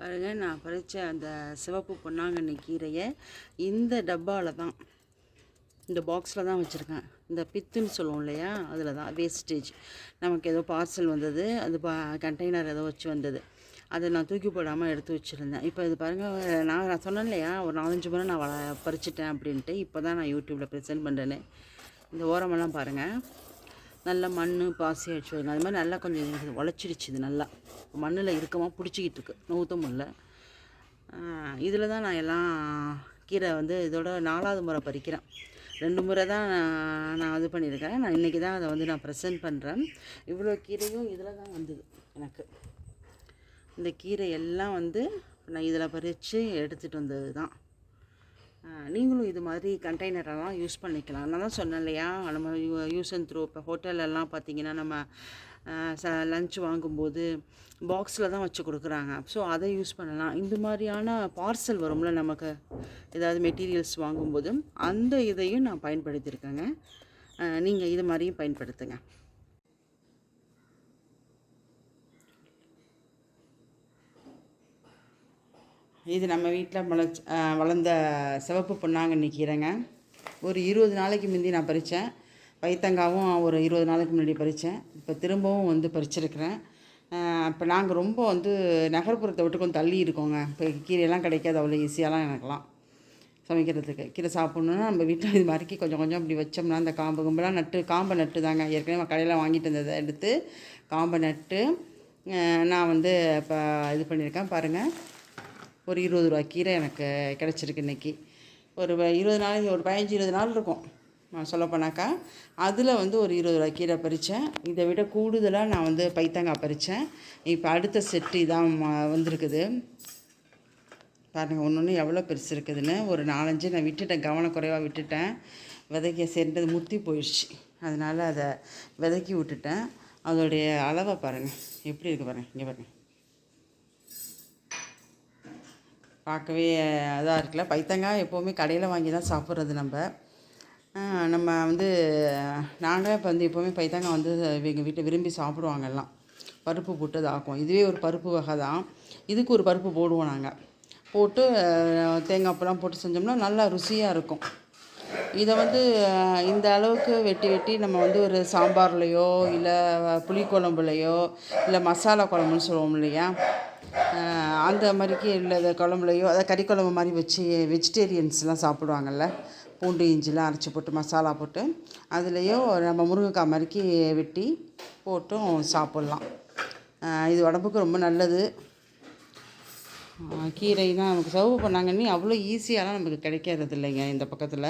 பாருங்கள், நான் பறித்த அந்த சிவப்பு பொன்னாங்கண்ணி கீரையை இந்த டப்பாவில் தான், இந்த பாக்ஸில் தான் வச்சுருக்கேன். இந்த பித்துன்னு சொல்லுவோம் இல்லையா, அதில் தான் வேஸ்டேஜ். நமக்கு ஏதோ பார்சல் வந்தது, அது கண்டெய்னர் ஏதோ வச்சு வந்தது. அதை நான் தூக்கி போடாமல் எடுத்து வச்சுருந்தேன். இப்போ இது பாருங்கள், நான் சொன்னேன் இல்லையா, ஒரு 4-5 முறை நான் பறிச்சிட்டேன் அப்படின்ட்டு. இப்போ தான் நான் யூடியூப்பில் ப்ரெசென்ட் பண்ணுறேன்னு. இந்த ஓரமெல்லாம் பாருங்கள், நல்லா மண் பாசி அடிச்சு வைங்க. அது மாதிரி நல்லா கொஞ்சம் உழைச்சிடுச்சு. இது நல்லா மண்ணில் இருக்கமாக பிடிச்சிக்கிட்டு இருக்கு, நூற்ற முடியல. இதில் தான் நான் எல்லாம் கீரை இதோட 4வது முறை பறிக்கிறேன். 2 முறை தான் நான் இது பண்ணியிருக்கேன். நான் இன்றைக்கி தான் அதை நான் ப்ரெசென்ட் பண்ணுறேன். இவ்வளோ கீரையும் இதில் தான் வந்தது எனக்கு. இந்த கீரை எல்லாம் நான் இதில் பறித்து எடுத்துகிட்டு வந்தது தான். நீங்களும் இது மாதிரி கண்டெய்னரெல்லாம் யூஸ் பண்ணிக்கலாம். நான் தான் சொன்னேன் இல்லையா, நம்ம யூஸ் அண்ட் த்ரோ. இப்போ ஹோட்டலெல்லாம் பார்த்திங்கன்னா, நம்ம லன்ச் வாங்கும்போது பாக்ஸில் தான் வச்சு கொடுக்குறாங்க. ஸோ அதை யூஸ் பண்ணலாம். இந்த மாதிரியான பார்சல் வரும்ல, நமக்கு ஏதாவது மெட்டீரியல்ஸ் வாங்கும்போது அந்த இதையும் நான் பயன்படுத்தியிருக்கேங்க. நீங்கள் இது மாதிரியும் பயன்படுத்துங்க. இது நம்ம வீட்டில் வளர்ந்த சிவப்பு பொன்னாங்கண்ணி கீரைங்க. ஒரு 20 நாளைக்கு முந்தி நான் பறித்தேன். பைத்தங்காவும் ஒரு 20 நாளைக்கு முன்னாடி பறித்தேன். இப்போ திரும்பவும் பறிச்சிருக்கிறேன். இப்போ நாங்கள் ரொம்ப நகர்ப்புறத்தை விட்டு கொஞ்சம் தள்ளி இருக்கோங்க. இப்போ கீரையெல்லாம் கிடைக்காது அவ்வளோ ஈஸியாலாம் எனக்கெல்லாம் சமைக்கிறதுக்கு. கீரை சாப்பிட்ணுன்னா நம்ம வீட்டில் இது மாதிரிக்கு கொஞ்சம் கொஞ்சம் இப்படி வச்சோம்னா, அந்த கும்பெல்லாம் காம்பை நட்டு தாங்க. ஏற்கனவே கடையில் வாங்கிட்டு இருந்ததை எடுத்து காம்பை நட்டு நான் இப்போ இது பண்ணியிருக்கேன். பாருங்கள், ஒரு 20 ரூபா கீரை எனக்கு கிடச்சிருக்கு இன்றைக்கி. ஒரு 20 நாளைக்கு, ஒரு 15-20 நாள் இருக்கும் நான் சொல்லப்போனாக்கா. அதில் ஒரு 20 ரூபா கீரை பறித்தேன். இதை விட கூடுதலாக நான் பைத்தங்காய் பறித்தேன். இப்போ அடுத்த செட்டு இதான் வந்திருக்குது. பாருங்கள், ஒன்று எவ்வளோ பெருசு இருக்குதுன்னு. ஒரு 4-5 நான் விட்டுட்டேன், கவனக்குறைவாக விட்டுட்டேன். விதைக்க சேர்ந்தது முத்தி போயிடுச்சு. அதனால் அதை விதைக்கி விட்டுட்டேன். அதோடைய அளவை பாருங்கள் எப்படி இருக்குது பாருங்கள். இங்கே பாருங்கள், பார்க்கவே இதாக இருக்குல்ல. பைத்தங்காய் எப்போவுமே கடையில் வாங்கி தான் சாப்பிட்றது. நம்ம நாங்கள் இப்போ எப்போவுமே பைத்தங்காய் எங்கள் வீட்டில் விரும்பி சாப்பிடுவாங்க எல்லாம். பருப்பு போட்டு அது ஆக்குவோம். இதுவே ஒரு பருப்பு வகை தான். இதுக்கு ஒரு பருப்பு போடுவோம் நாங்கள். போட்டு தேங்காய் பூலாம் போட்டு செஞ்சோம்னா நல்லா ருசியாக இருக்கும். இதை இந்த அளவுக்கு வெட்டி நம்ம ஒரு சாம்பார்லேயோ இல்லை புளிக்குழம்புலையோ இல்லை மசாலா குழம்புன்னு சொல்லுவோம் இல்லையா, அந்த மாதிரிக்கு இல்லை குழம்புலையோ, அதை கறி குழம்பு மாதிரி வச்சு வெஜிடேரியன்ஸ்லாம் சாப்பிடுவாங்கள்ல, பூண்டு இஞ்சிலாம் அரைச்சி போட்டு மசாலா போட்டு அதுலேயோ நம்ம முருங்கைக்காய் மாதிரிக்கு வெட்டி போட்டும் சாப்பிட்லாம். இது உடம்புக்கு ரொம்ப நல்லது. கீரைனா நமக்கு சிவப்பு பொன்னாங்கண்ணி அவ்வளோ ஈஸியாலாம் நமக்கு கிடைக்கிறது இல்லைங்க. இந்த பக்கத்தில்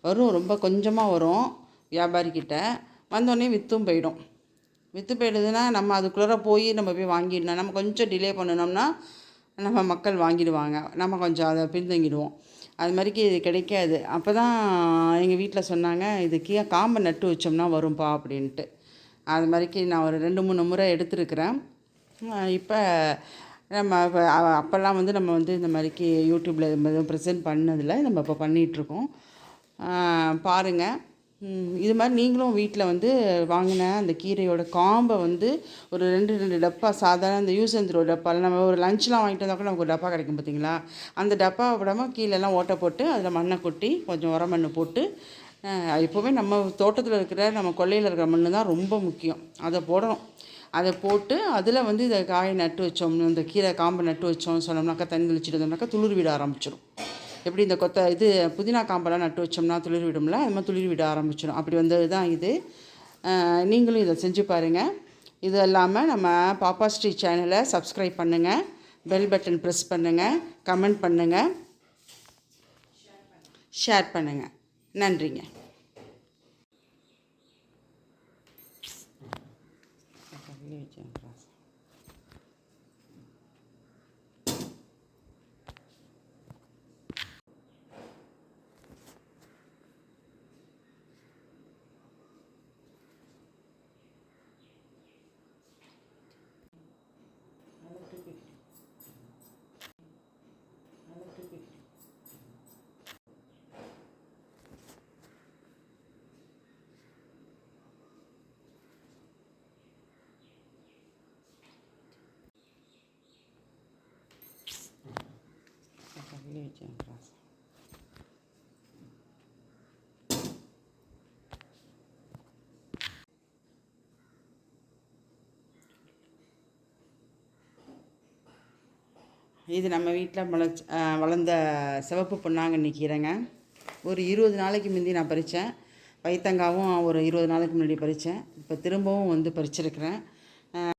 வரும், ரொம்ப கொஞ்சமாக வரும். வியாபாரிக்கிட்ட வந்தோடனே விற்றும் போயிடுதுன்னா நம்ம அதுக்குள்ளே போய் நம்ம போய் வாங்கிடணும். நம்ம கொஞ்சம் டிலே பண்ணினோம்னா நம்ம மக்கள் வாங்கிடுவாங்க, நம்ம கொஞ்சம் அதை பின்தங்கிடுவோம். அது மாதிரிக்கு இது கிடைக்காது. அப்போ தான் எங்கள் வீட்டில் சொன்னாங்க, இது காம்பை நட்டு வச்சோம்னா வரும்பா அப்படின்ட்டு. அது மாதிரிக்கு நான் ஒரு 2-3 முறை எடுத்துருக்கிறேன். இப்போ நம்ம அப்போல்லாம் நம்ம இந்த மாதிரிக்கு யூடியூப்பில் எதுவும் ப்ரெசென்ட் பண்ணதில்லை. நம்ம இப்போ பண்ணிகிட்ருக்கோம். பாருங்கள், இது மாதிரி நீங்களும் வீட்டில் வாங்கின அந்த கீரையோட காம்பை ஒரு 2 டப்பா சாதாரண இந்த யூஸ் அண்ட் த்ரோ டப்பாவில் நம்ம ஒரு லஞ்செலாம் வாங்கிட்டு வந்தால் கூட நமக்கு ஒரு டப்பா கிடைக்கும் பார்த்தீங்களா, அந்த டப்பாவை விடாமல் கீழெல்லாம் ஓட்டை போட்டு அதில் மண்ணை கொட்டி கொஞ்சம் உரமண்ணு போட்டு, எப்போவுமே நம்ம தோட்டத்தில் இருக்கிற நம்ம கொல்லையில் இருக்கிற மண் தான் ரொம்ப முக்கியம். அதை போடணும். அதை போட்டு அதில் இதை காயை நட்டு வச்சோம்னு, இந்த கீரை காம்பை நட்டு வச்சோம்னு சொன்னோம்னாக்கா, தண்ணி தெளிச்சிட்டு வந்தோம்னாக்கா துளிர் விட ஆரம்பிச்சிடும். எப்படி இந்த புதினா காம்பெல்லாம் நட்டு வச்சோம்னா துளிர் விடும்ல, அது மாதிரி துளிர் விட ஆரம்பிச்சிடும். அப்படி வந்தது தான் இது. நீங்களும் இதை செஞ்சு பாருங்கள். இது இல்லாமல் நம்ம பாப்பா ஸ்ரீ சேனலை சப்ஸ்கிரைப் பண்ணுங்கள், பெல் பட்டன் ப்ரெஸ் பண்ணுங்கள், கமெண்ட் பண்ணுங்கள், ஷேர் பண்ணுங்கள். நன்றிங்க. கையில் வச்சேன். இது நம்ம வீட்டில் வளர்ந்த சிவப்பு பொன்னாங்கண்ணி கீரைங்க. ஒரு 20 நாளைக்கு முந்தி நான் பறித்தேன். பைத்தங்காவும் ஒரு 20 நாளைக்கு முன்னாடி பறித்தேன். இப்போ திரும்பவும் வந்து பறிச்சிருக்கிறேன்.